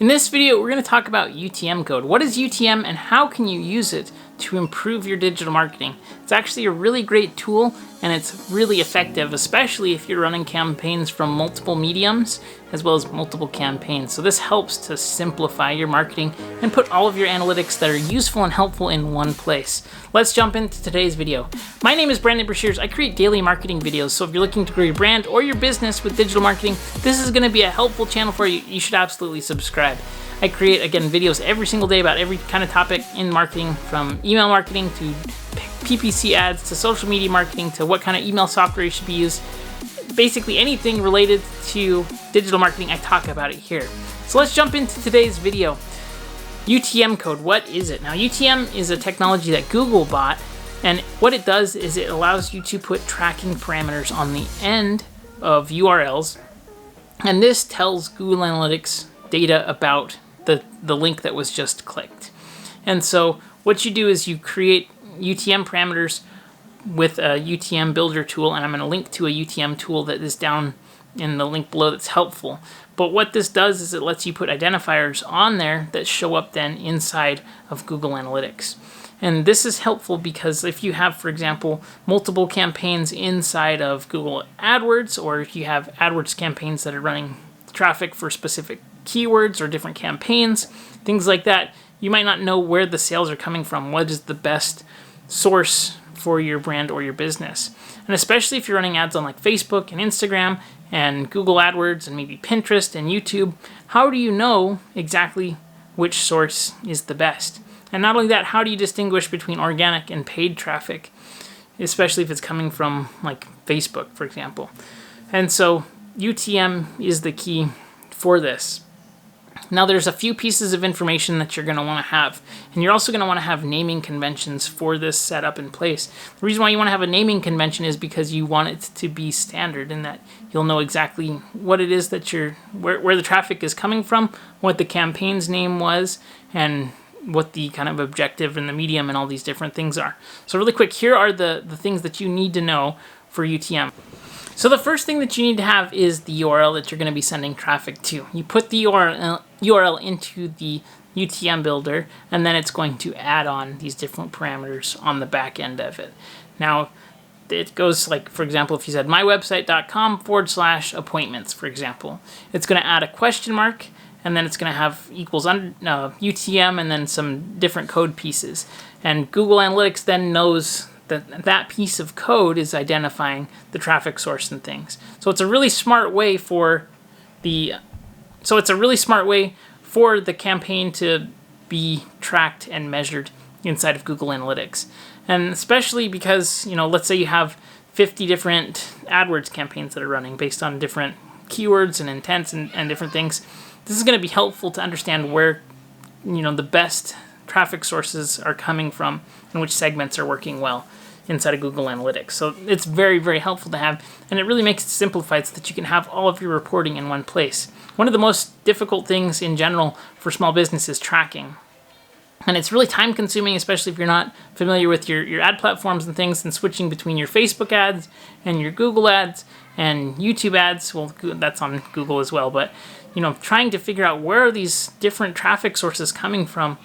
In this video, we're going to talk about UTM code. What is UTM and how can you use it to improve your digital marketing? It's actually a really great tool and it's really effective, especially if you're running campaigns from multiple mediums as well as multiple campaigns. So this helps to simplify your marketing and put all of your analytics that are useful and helpful in one place. Let's jump into today's video. My name is Brandon Brashears. I create daily marketing videos. So if you're looking to grow your brand or your business with digital marketing, this is going to be a helpful channel for you. You should absolutely subscribe. I create, again, videos every single day about every kind of topic in marketing, from email marketing to PPC ads to social media marketing to what kind of email software you should be used. Basically anything related to digital marketing, I talk about it here. So let's jump into today's video. UTM code, what is it? Now, UTM is a technology that Google bought, and what it does is it allows you to put tracking parameters on the end of URLs, and this tells Google Analytics data about the link that was just clicked. And so what you do is you create UTM parameters with a UTM Builder tool, and I'm going to link to a UTM tool that is down in the link below that's helpful. But what this does is it lets you put identifiers on there that show up then inside of Google Analytics. And this is helpful because if you have, for example, multiple campaigns inside of Google AdWords, or if you have AdWords campaigns that are running traffic for specific keywords or different campaigns, things like that, you might not know where the sales are coming from. What is the best source for your brand or your business? And especially if you're running ads on like Facebook and Instagram and Google AdWords and maybe Pinterest and YouTube, how do you know exactly which source is the best? And not only that, how do you distinguish between organic and paid traffic, especially if it's coming from like Facebook, for example? And so UTM is the key for this. Now, there's a few pieces of information that you're going to want to have, and you're also going to want to have naming conventions for this setup in place. The reason why you want to have a naming convention is because you want it to be standard, in that you'll know exactly what it is that where the traffic is coming from, what the campaign's name was, and what the kind of objective and the medium and all these different things are. So really quick, here are the things that you need to know for UTM. So the first thing that you need to have is the URL that you're going to be sending traffic to. You put the URL into the UTM Builder, and then it's going to add on these different parameters on the back end of it. Now, it goes like, for example, if you said mywebsite.com/appointments, for example, it's going to add a question mark, and then it's going to have equals UTM and then some different code pieces. And Google Analytics then knows that piece of code is identifying the traffic source and things. So it's a really smart way for the campaign to be tracked and measured inside of Google Analytics. And especially because, let's say you have 50 different AdWords campaigns that are running based on different keywords and intents and different things. This is going to be helpful to understand where, the best traffic sources are coming from and which segments are working well inside of Google Analytics. So it's very, very helpful to have, and it really makes it simplified so that you can have all of your reporting in one place. One of the most difficult things in general for small business is tracking. And it's really time consuming, especially if you're not familiar with your ad platforms and things, and switching between your Facebook ads and your Google ads and YouTube ads. Well, that's on Google as well, but trying to figure out where are these different traffic sources coming from,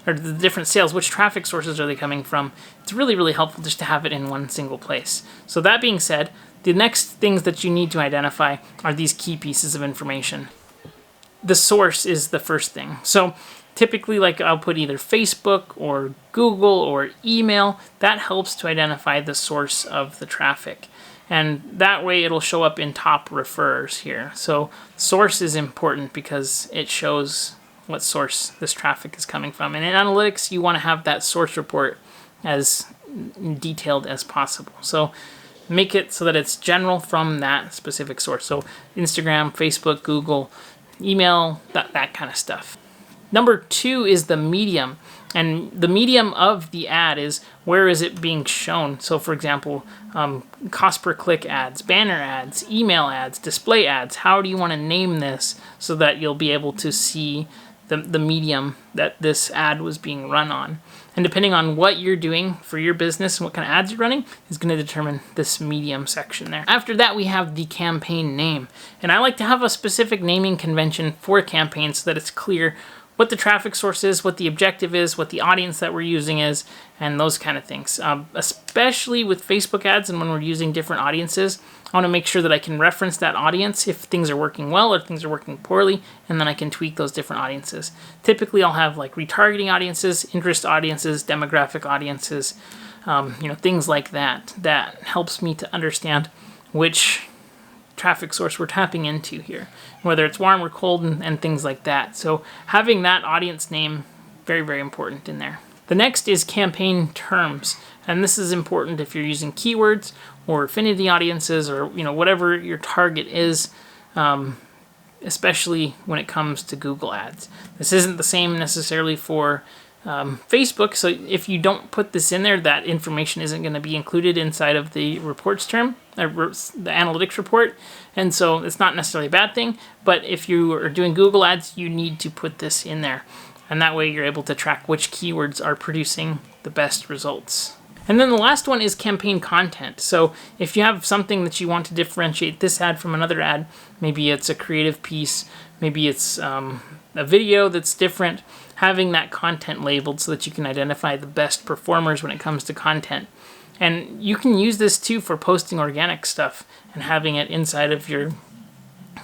or the different sales, which traffic sources are they coming from? It's really, really helpful just to have it in one single place. So that being said, the next things that you need to identify are these key pieces of information. The source is the first thing. So typically, like, I'll put either Facebook or Google or email. That helps to identify the source of the traffic. And that way it'll show up in top referrers here. So source is important because it shows what source this traffic is coming from. And in analytics, you want to have that source report as detailed as possible. So make it so that it's general from that specific source. So Instagram, Facebook, Google, email, that kind of stuff. Number 2 is the medium. And the medium of the ad is where is it being shown. So for example, cost per click ads, banner ads, email ads, display ads. How do you want to name this so that you'll be able to see the medium that this ad was being run on. And depending on what you're doing for your business and what kind of ads you're running is going to determine this medium section there. After that, we have the campaign name. And I like to have a specific naming convention for a campaign so that it's clear what the traffic source is, what the objective is, what the audience that we're using is, and those kind of things. Especially with Facebook ads and when we're using different audiences, I want to make sure that I can reference that audience if things are working well or things are working poorly, and then I can tweak those different audiences. Typically, I'll have like retargeting audiences, interest audiences, demographic audiences, things like that. That helps me to understand which traffic source we're tapping into here, whether it's warm or cold and things like that. So having that audience name, very, very important in there. The next is campaign terms, and this is important if you're using keywords or affinity audiences or whatever your target is, especially when it comes to Google Ads. This isn't the same necessarily for Facebook, so if you don't put this in there, that information isn't going to be included inside of the reports term, the analytics report, and so it's not necessarily a bad thing, but if you are doing Google Ads, you need to put this in there, and that way you're able to track which keywords are producing the best results. And then the last one is campaign content. So if you have something that you want to differentiate this ad from another ad, maybe it's a creative piece, maybe it's a video that's different, having that content labeled so that you can identify the best performers when it comes to content. And you can use this too for posting organic stuff and having it inside of your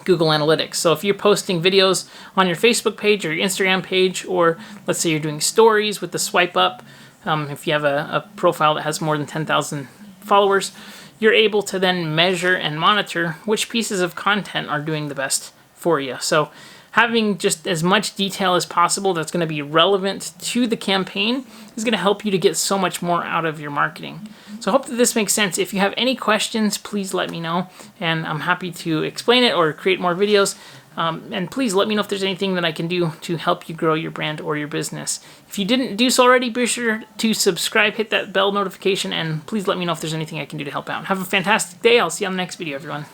Google Analytics. So if you're posting videos on your Facebook page or your Instagram page, or let's say you're doing stories with the swipe up, if you have a profile that has more than 10,000 followers, you're able to then measure and monitor which pieces of content are doing the best for you. So having just as much detail as possible that's going to be relevant to the campaign is going to help you to get so much more out of your marketing. So I hope that this makes sense. If you have any questions, please let me know, and I'm happy to explain it or create more videos. And please let me know if there's anything that I can do to help you grow your brand or your business. If you didn't do so already, be sure to subscribe, hit that bell notification, and please let me know if there's anything I can do to help out. Have a fantastic day. I'll see you on the next video, everyone.